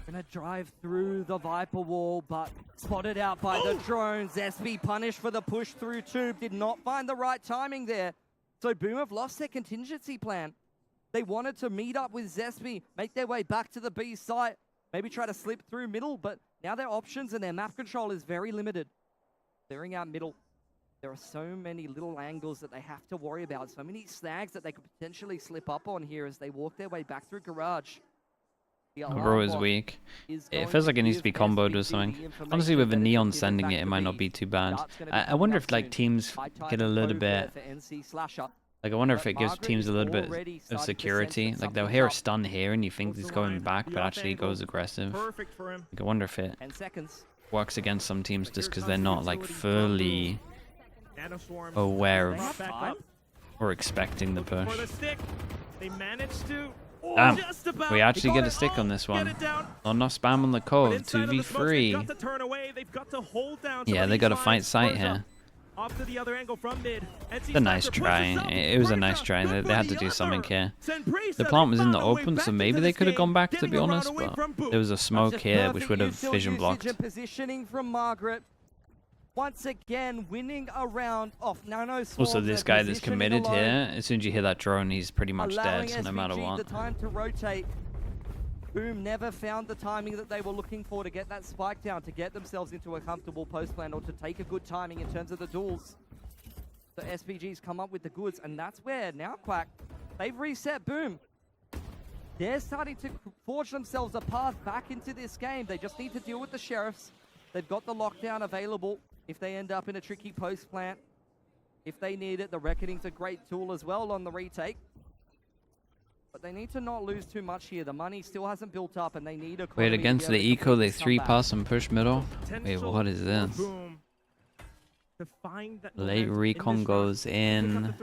gonna drive through the Viper wall, but spotted out by the drones. SB punished for the push through tube. Did not find the right timing there. So Boom have lost their contingency plan. They wanted to meet up with Zespi, make their way back to the B site, maybe try to slip through middle, but now their options and their map control is very limited. Clearing out middle. There are so many little angles that they have to worry about, so many snags that they could potentially slip up on here as they walk their way back through garage. Bro is weak. It feels like it needs to be comboed with something. Honestly, with a Neon sending it, it might not be too bad. I wonder if like teams get a little bit... Like, I wonder if it gives teams a little bit of security. Like, they'll hear a stun here and you think he's going back, but actually he goes aggressive. Like, I wonder if it works against some teams just because they're not, like, fully aware of or expecting the push. Damn, we actually get a stick on this one. Not enough spam on the code. 2v3. Yeah, they got to fight site here. It's a nice try. It was a nice try. They had to do something here. The plant was in the open, so maybe they could have gone back, to be honest, but there was a smoke here which would have vision blocked. Positioning from Margaret. Once again, winning a round off Nano. Also, this guy that's committed here, as soon as you hear that drone, he's pretty much dead, so no matter what. The time to rotate. Boom never found the timing that they were looking for to get that spike down, to get themselves into a comfortable post plan, or to take a good timing in terms of the duels. The SPGs come up with the goods, and that's where now Quack, they've reset Boom. They're starting to forge themselves a path back into this game. They just need to deal with the sheriffs. They've got the lockdown available if they end up in a tricky post plant. If they need it, the Reckoning's a great tool as well on the retake. But they need to not lose too much here. The money still hasn't built up, and they need a... Wait, against the eco, they 3-pass and push middle? Wait, what is this? Late recon goes in.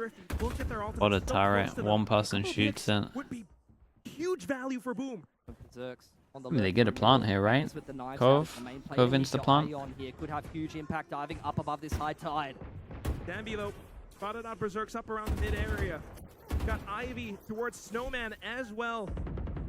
What a turret. One person shoots it. Huge value for Boom. They get a plant here, right? Cove? Cove insta plant? Could have huge impact diving up above this high tide. Danby, spotted on Berserks up around the mid area. Got Ivy towards Snowman as well.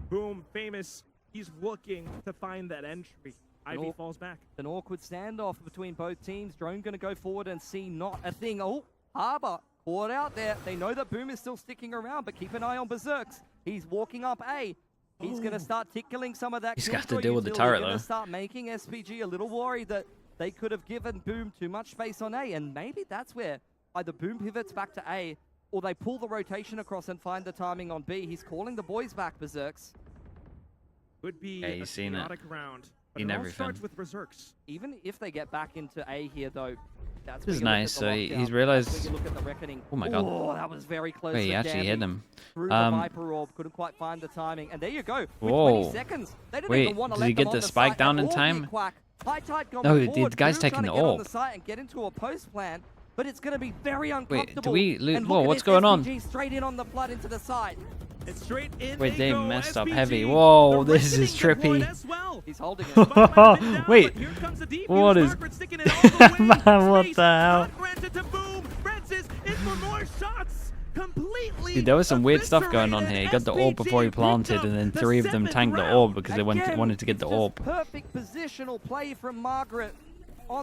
Boom, famous. He's looking to find that entry. Ivy falls back. An awkward standoff between both teams. Drone going to go forward and see not a thing. Oh, Harbor caught out there. They know that Boom is still sticking around, but keep an eye on Berserks. He's walking up A. He's going to start tickling some of that. He's got to deal with the turret, though. Start making SPG a little worried that they could have given Boom too much space on A, and maybe that's where either Boom pivots back to A, or they pull the rotation across and find the timing on B. He's calling the boys back, Berserks. Would be a chaotic round. Seen everything. With Berserks. Even if they get back into A here, though, that's this is nice. So he's realized. Oh my god. Oh, that was very close. Wait, he actually hit him. Through the Viper Orb, couldn't quite find the timing. And there you go. With Whoa. 20 seconds. They didn't Wait, even want to did let he get them the on spike site down at in all time? here, Quack. High tide gone No, forward. the guy's Boom taking trying the to get on orb. the site and get into a post plan, but it's going to be very uncomfortable. Wait, do we lose? And Whoa, look at what's this, going on? SPG straight in on the flood into the side. It's straight in. Wait, they messed up SPG. heavy. Whoa, The this is Reckoning trippy. as well. He's holding it. Wait, Here comes the defuse. what is... Margaret sticking it all the way. Man, what Space the hell? not granted to Boom. Francis in for more shots. Completely. Dude, there was some weird stuff going on here. He got the orb before he planted, and then 3 of them tanked the orb because they wanted to get the orb. Perfect positional play from Margaret.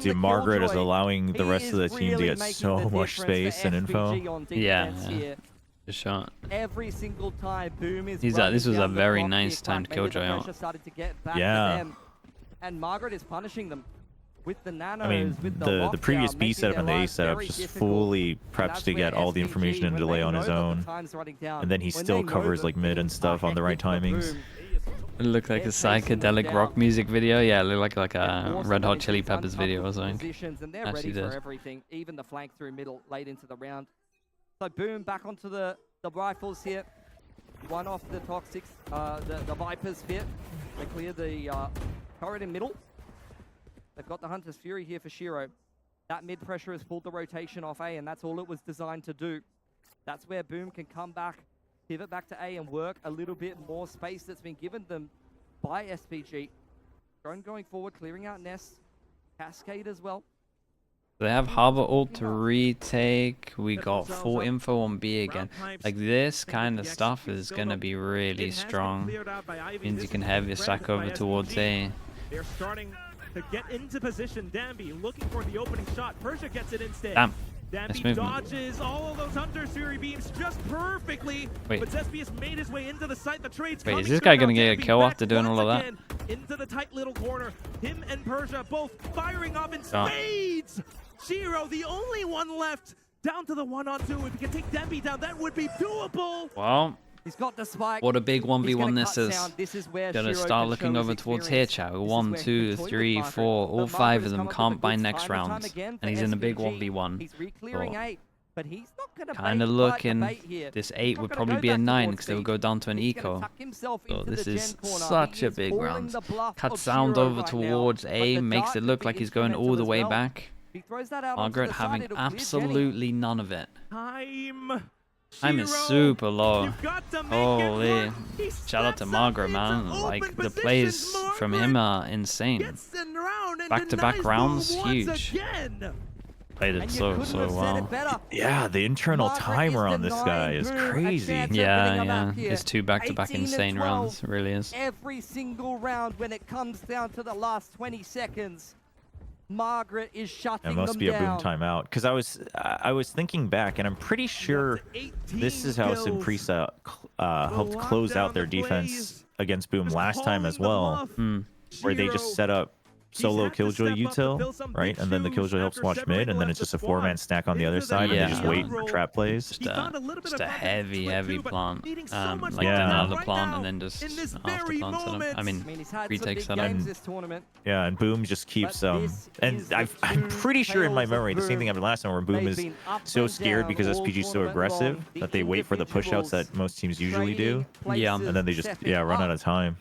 Dude, Margaret is allowing the rest of the team to get so much space and info. Yeah. The shot. Every single time Boom is this was a very nice timed killjoy out. Yeah. And Margaret is punishing them with the nanos. I mean, the previous B setup and the A setup just fully preps to get all the information and delay on his own. And then he still covers like mid and stuff on the right timings. It looked like a psychedelic rock music video. Yeah, it looked like a Red Hot Chili Peppers video or something. Actually does. Even the flank through middle late into the round. So Boom back onto the rifles here. One off the Toxics, the Vipers fit. They clear the turret in middle. They've got the Hunter's Fury here for Shiro. That mid pressure has pulled the rotation off A, and that's all it was designed to do. That's where Boom can come back, pivot back to A and work a little bit more space that's been given them by SPG. Drone going forward, clearing out Nest. Cascade as well. They have Harbor ult to retake. We got full info on B again. Like, this kind of stuff is going to be really strong. Means you can have your stack over towards A. They're starting to get into position. Danby looking for the opening shot. Persia gets it instead. Damn. Danby dodges all of those Hunter Fury beams just perfectly. Wait. But Zespius made his way into the site. The trade's Wait, is this guy going to get a kill after doing all of that? Into the tight little corner. Him and Persia both firing off in spades. Shiro, the only one left. Down to the 1-on-2. If he can take Danby down, that would be doable. Well, he's got the spike. What a big 1v1 this is. This is where Gonna Shiro start can looking show over his towards here, experience. chat. This is 1, where he 2, can toy 3, with 4. Margaret. All But 5 Margaret's of them come up with can't a buy good next time and time rounds. again for And he's in a big SPG. 1v1. He's re-clearing So, 8, but he's not gonna kind of bite the looking. bait here. This He's 8 not would gonna probably go be a back 9 towards because they would B. go down to an He's gonna eco. tuck himself So into this the is gen corner. such He a is big calling round. the bluff Cut of sound Shiro over right now, towards but A the makes dart it look could like be he's going instrumental all the as way well. back. He throws that out onto Margaret the side, having it'll clear Jenny. absolutely none of it. Time. Time is Shiro, super low. you've got to make it Holy. work. He Shout out to steps Margaret, up man. into Like, open the positions. plays from him Margaret are insane. gets in round and Back-to-back denies rounds, Boom once huge. again. Played it And you so couldn't have said well. it better. Yeah, the internal Margaret timer is on this guy denying is Boom a crazy. chance of Yeah, winning a yeah. map here. It's 2 back-to-back 18 and insane 12 rounds. It really is. Every single round when it comes down to the last 20 seconds, Margaret is shutting It must them be a down. boom timeout because I was thinking back and I'm pretty sure this is how Simprisa helped close out their defense against Boom last time as well, where they just set up solo Killjoy util, right? And then the Killjoy helps watch mid, and then it's just a 4-man stack on the other side, and they just wait for trap plays. Just a heavy plant. Like Yeah. another plant and then just after plant setup. I mean, He's had some retake big setup. games this tournament. Yeah, and Boom just keeps But this and is the I'm true pretty sure in my tales of memory the same Boom. thing happened last time where Boom They've is been up so and scared down because all SPG is so tournament aggressive long. that they wait for the push-outs that most teams usually do, Yeah. and then they just run out of time.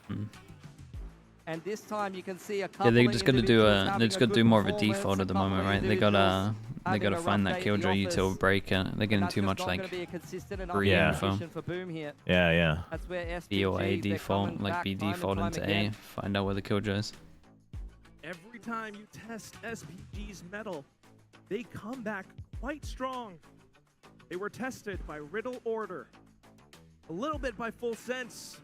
And this time you can see a couple Yeah, they of just got to do individuals they having just got to good do more of a performance, default at the couple moment, of right? They individuals gotta having a find rough that day in the Killjoy util office. breaker. They're getting That's too just much not like gonna be a consistent enough free info. for Boom here. Yeah. That's where SPG, B or A they're default, coming like back B time and default time into again. A. Find out where the Killjoy is. Every time you test SPG's metal, they come back quite strong. They were tested by Riddle Order, a little bit by Full Sense,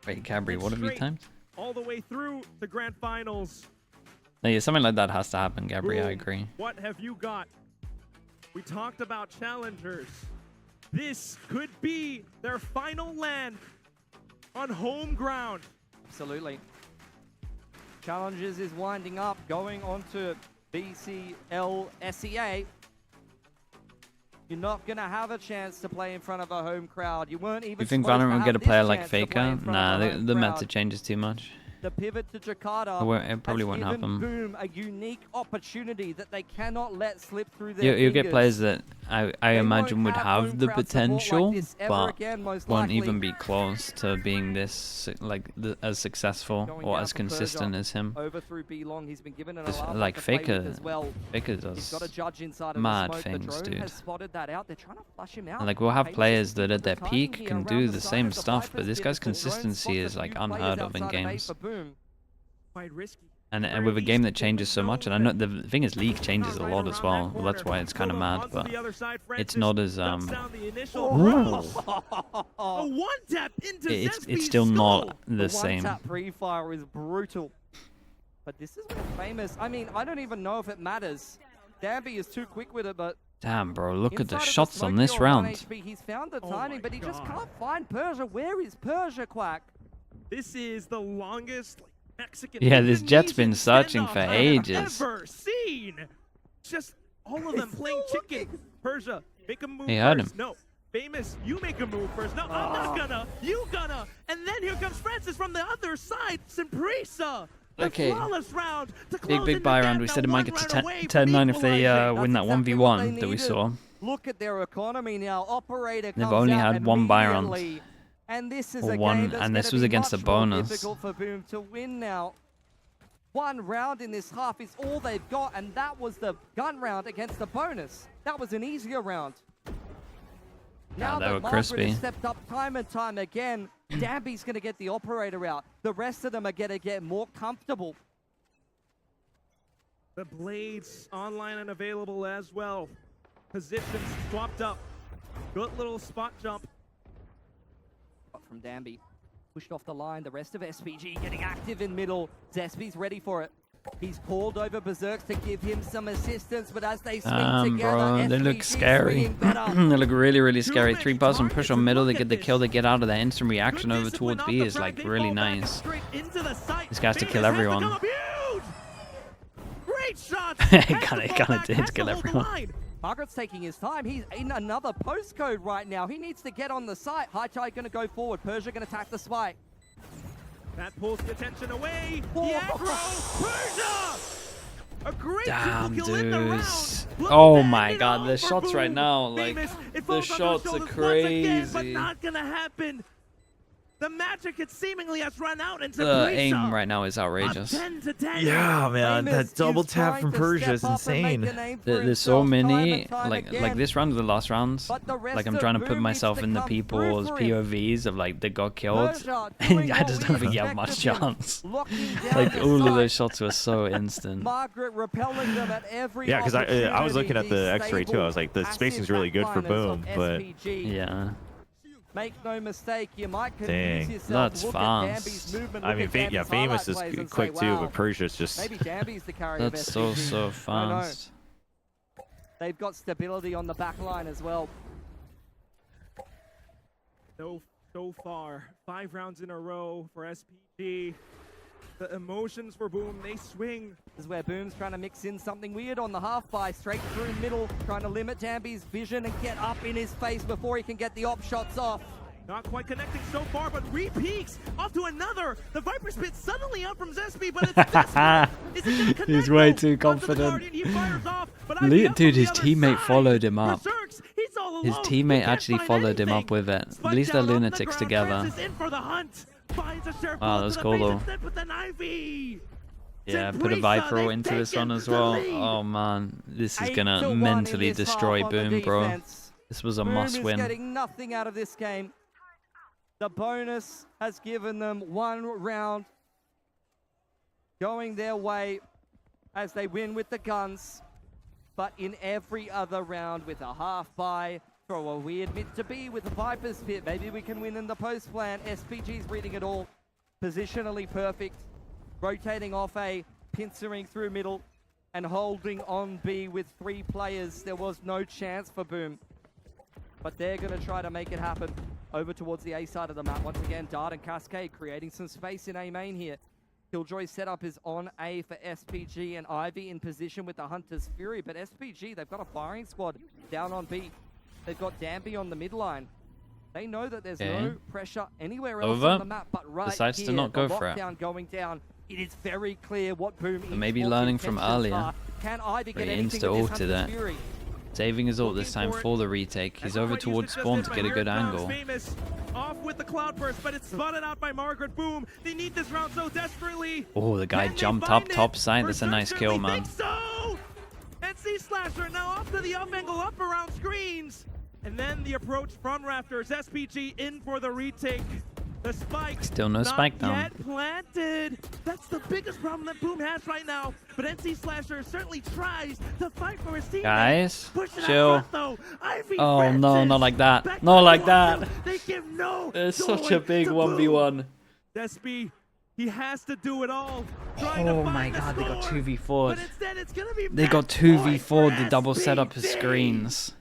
Wait, Cabri, what have you straight timed? all the way through the grand finals. No, yeah, something like that has to happen, Gabri. I Boom. agree. What have you got? We talked about challengers. This could be their final land on home ground. Absolutely. Challenges is winding up, going on to BCL SEA. You're not going to have a chance to play in front of a home crowd. You weren't even You think supposed to Valorant would have get a this player like chance to play Faker? in front Nah, of a home the crowd. meta changes too much. The pivot to Jakarta It probably won't has happen. given Boom a unique opportunity that they cannot let slip through their You'll get fingers. players that I They imagine won't would have have home the crowd support potential, like this ever but again, most won't likely. even be close to being this as successful Going or down as for consistent Persia. as him. Over through B long, he's been given an Just alarm like to play Faker, with as well. Faker He's does got a judge inside of mad the smoke. things, the drone dude. has spotted that out. They're trying to flush him out. And like we'll have Faker's players just that at their timing peak here can around do the the side same of the stuff, but Viper's this pit guy's as the drone consistency spots is a like few players unheard of in outside A games. for Boom. Quite risky. And with a game that changes so much, and I know the thing is League changes a lot as well. Well, that's why it's kind of mad, but it's not as A one tap into it's still not the The same. one-tap pre-fire is brutal. But this is where Famous... I mean, I don't even know if it matters. Danby is too quick with it, but... Damn, bro, look at the inside of shots smoke on this here on round. 1 HP, he's found the Oh timing, my but he just God. can't find Persia. Where is Persia, Quack? This is the longest Mexican. Yeah, this Jet's been Indonesian searching for standoff I've ages. Ever seen? Just all of them It's playing still chicken. Persia, make a move He heard first. him. No, Famous, you make a move first. No, I'm not gonna. You gonna. And then here comes Francis from the other side. Simprisa. The Okay. flawless round to close Big in buy the round. gap. We Now said it might one get to round away 10-9 from if they equalizing. win that That's exactly what 1v1 they that we needed. saw. Look at their economy now. Operator They've comes only out had one buy round. immediately. And this is Or a one- game that's and this gonna was be against a much more bonus. difficult for Boom to win now. One round in this half is all they've got, and that was the gun round against the bonus. That was an easier round. Now they that were Margaret crispy. has stepped up time and time again, Danby's going to get the operator out. The rest of them are going to get more comfortable. The blades online and available as well. Positions swapped up. Good little spot jump. From Danby. Pushed off the line. The rest of SPG getting active in middle. Zespy's ready for it. He's called over Berserks to give him some assistance, but as they swing together, bro, they look scary. They look really, really scary. 3-person push on middle, they get the kill, they get out of that instant reaction over towards B is like really nice. This guy's to kill everyone. Great shot. Kinda did kill everyone. Margaret's taking his time. He's in another postcode right now. He needs to get on the site. High Tide going to go forward. Persia going to attack the spike. That pulls the attention away. The aggro. Persia! A great triple kill in the round. Oh my god, the shots right now, like, the shots are again, but crazy. not gonna happen. The magic it seemingly has run out, and The aim right now is outrageous. 10 to 10. Yeah, man, Famous that double is tap from trying to Persia is step up and make insane. a name for There's so himself many, time and like again. this round of the last rounds, But the rest like I'm of trying to put Boom myself needs in to the come people's through for him. POVs of like they got killed, Persia and doing I what just we don't think you have much expect of him. chance. Locking down Like the all of site. those shots were so instant. Margaret repelling them at every Yeah, because I was looking at the opportunity. X-ray too. I was like, the Active spacing's really good for backliners Boom, of but SPG. Yeah. Make no mistake, you might confuse Dang. yourself. That's Look at fast. Danby's movement, I look mean, at Danby's Famous is highlight plays and quick say, too, wow, but Persia's just. maybe Danby's the carry That's of so SPG. fast. They've got stability on the back line as well. So far, 5 rounds in a row for SPG. The emotions for Boom, they swing. This is where Boom's trying to mix in something weird on the half by, straight through middle, trying to limit Danby's vision and get up in his face before he can get the op shots off. Not quite connecting so far, but re-peaks off to another. The Viper Spit suddenly up from Zespy, but it's this one. Is it gonna connect? He's way though? too Onto the confident. Guardian, he fires off, but Dude, IB up from his the other teammate side. followed him up. Berserks, he's all His alone. teammate He can't actually find followed him anything. up with it. At Spud least they're down on the lunatics ground. together. Francis in for the hunt. Finds a sure Wow, bullet that's to the cool face though. instead, but then Ivy. Yeah, put a Simprisa, Viper they've into this taken one as the well. lead. Oh man, this is 8-1 gonna in mentally this half destroy on the Boom, bro. defense. This was a Boom must is win. getting nothing out of this game. The bonus has given them 1 round going their way as they win with the guns. But in every other round with a half buy, throw a weird mid to B with the Viper's Pit. Maybe we can win in the post plan. SPG's reading it all. Positionally perfect. Rotating off A, pincering through middle, and holding on B with 3 players. There was no chance for Boom. But they're going to try to make it happen over towards the A side of the map. Once again, Dart and Cascade creating some space in A main here. Killjoy's setup is on A for SPG, and Ivy in position with the Hunter's Fury. But SPG, they've got a firing squad down on B. They've got Danby on the midline. They know that there's no pressure anywhere else Over. on the map, but right Decides to here, not go the for it. lockdown going down. It is very clear what Boom is. Maybe learning from earlier. Can Ivy get He anything with insta-ulted this Hunter's it. Fury? Saving his ult this time for the retake. He's over towards spawn to get a good angle. Famous off with the cloudburst, but it's spotted out by Margaret. Boom. They need this round so desperately. Oh, the guy Can they jumped find up it? top side. That's a Berserk nice kill, certainly man. thinks so. NC Slasher now off to the up angle, up around screens. And then the approach from Raptors. SPG in for the retake. The spike. Still no not spike down. Yet planted. That's the biggest problem that Boom has right now. But NC Slasher certainly tries to fight for his teammates. Guys, Push it out chill. front, though. Ivy Oh no, Francis not like that. back Not to like the that. wall. They give no There's joy such a big to 1v1. Despy, he has to do it all. Trying to Oh my find the god, they got score, 2v4'd. But instead it's gonna be They got match point 2v4'd for the double setup of SPG. screens.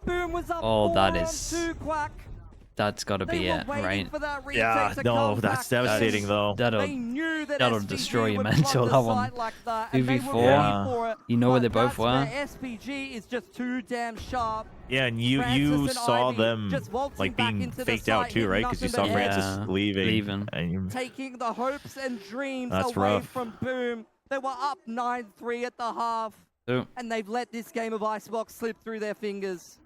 Boom was up Oh, that 4 on is- 2, Quack. That's gotta They be were it, waiting right? for that retake Yeah, to no, come that's back. devastating though. They That'll knew that that'll SPG destroy your would mental, flood that the one. site like that, and they were 2v4. Yeah. ready for it. You know where But they both that's were? where SPG is just too damn sharp. Yeah, and you Francis and saw Ivy them just waltzing like back being into the faked out site, too, hitting right? Because you nothing saw but Francis Yeah, leaving. leaving. And Taking the hopes and dreams That's away rough. from Boom. They were up 9-3 at the half, So, and they've let this game of Icebox slip through their fingers.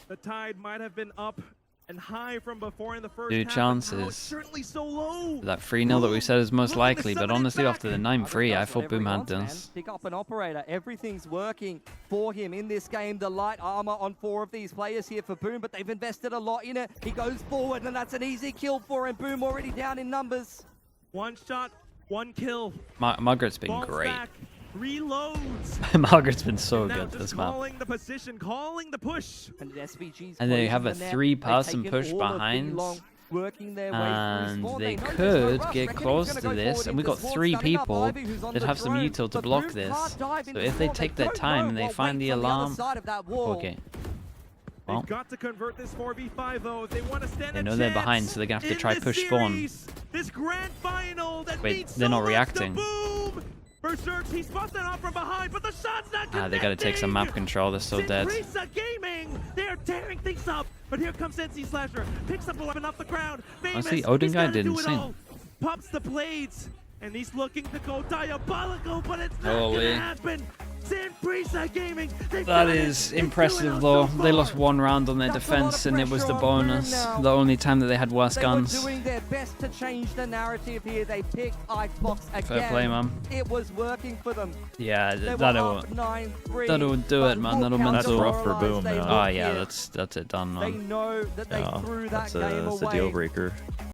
The tide might have been up and high from before in the first 2 half, but now chances. it's certainly so low. that 3-0 that we said is most Looking to likely, but summon it honestly back. after the 9-3, I That's thought what Boom everyone had wants, this. man. Pick up an operator. Everything's working for him in this game. The light armor on 4 of these players here for Boom, but they've invested a lot in it. He goes forward, and that's an easy kill for him. Boom already down in numbers. One shot, one kill. Margaret's been Falls great. back. Reloads. Margaret's been so Now good just this map. calling the position, calling the push. And SPG's And they have a closing in there. 3-person They've push taken all of behind. B-Long, working their way And through spawn. they know there's no could rush. get Reckoning's close gonna to go this, forward and we into got spawn, 3 stunning up people Ivy, who's on that the have some drone. util to But block Boom this. can't dive So into if they spawn. take They their don't time know and they what find the waits on other alarm, side of that wall. okay. Well, They've got to convert this 4v5 though if they want to stand they a know they're chance behind, so they're gonna have to in try this push spawn. series. This grand final that Wait, means they're so not much reacting. to Boom. Berserk, he spots that off from behind, but the shot's not connecting. They gotta take some map control. They're so dead. Sinprisa Gaming, they're tearing things up, but here comes Sensi Slasher, picks up a weapon off the ground. Famous, Honestly, Odin he's guy gotta didn't do it sing. all. Pops the blades, and he's looking to go diabolical, but it's not Holy. gonna happen. Sinprisa Gaming, they've That done it. is They do it impressive all though. so They lost far. 1 round on their That's a lot of defense, and it was the pressure on Boom bonus. now. The only time that they had worse They guns. were doing their best to change the narrative here. They picked Icebox again. Fair play, man. It was working for them. Yeah, They were that'll up 9-3, that'll do but it, man. look That'll how That's mental. rough for Boom demoralized they now. Oh look yeah, here. that's it done, They man. know that they Yeah, threw that that's game a away. deal breaker.